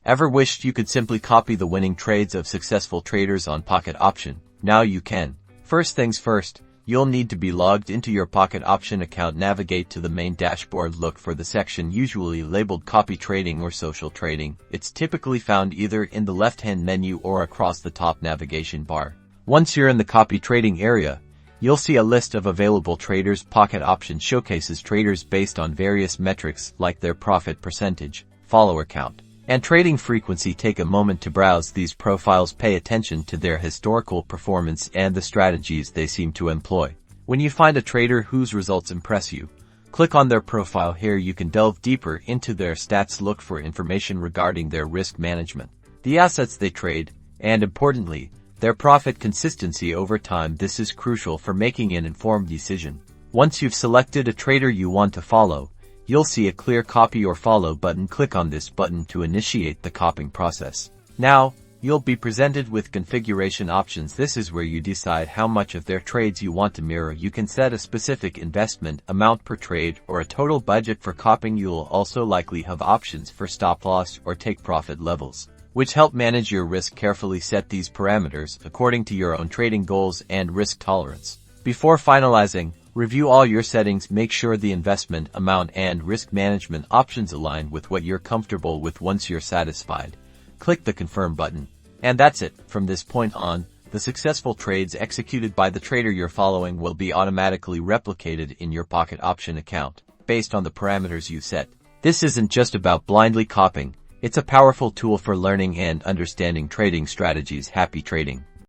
Ever wished you could simply copy the winning trades of successful traders on Pocket Option? Now you can. First things first, you'll need to be logged into your Pocket Option account. Navigate to the main dashboard. Look for the section usually labeled Copy Trading or Social Trading. It's typically found either in the left-hand menu or across the top navigation bar. Once you're in the Copy Trading area, you'll see a list of available traders. Pocket Option showcases traders based on various metrics like their profit percentage, follower count, and trading frequency. Take a moment to browse these profiles. Pay attention to their historical performance and the strategies they seem to employ. When you find a trader whose results impress you, click on their profile. Here you can delve deeper into their stats, look for information regarding their risk management, the assets they trade, and importantly, their profit consistency over time. This is crucial for making an informed decision. Once you've selected a trader you want to follow, you'll see a clear copy or follow button. Click on this button to initiate the copying process. Now, you'll be presented with configuration options. This is where you decide how much of their trades you want to mirror. You can set a specific investment amount per trade or a total budget for copying. You'll also likely have options for stop loss or take profit levels, which help manage your risk. Carefully set these parameters according to your own trading goals and risk tolerance. Before finalizing, review all your settings. Make sure the investment amount and risk management options align with what you're comfortable with. Once you're satisfied, click the Confirm button. And that's it. From this point on, the successful trades executed by the trader you're following will be automatically replicated in your Pocket Option account, based on the parameters you set. This isn't just about blindly copying. It's a powerful tool for learning and understanding trading strategies. Happy trading!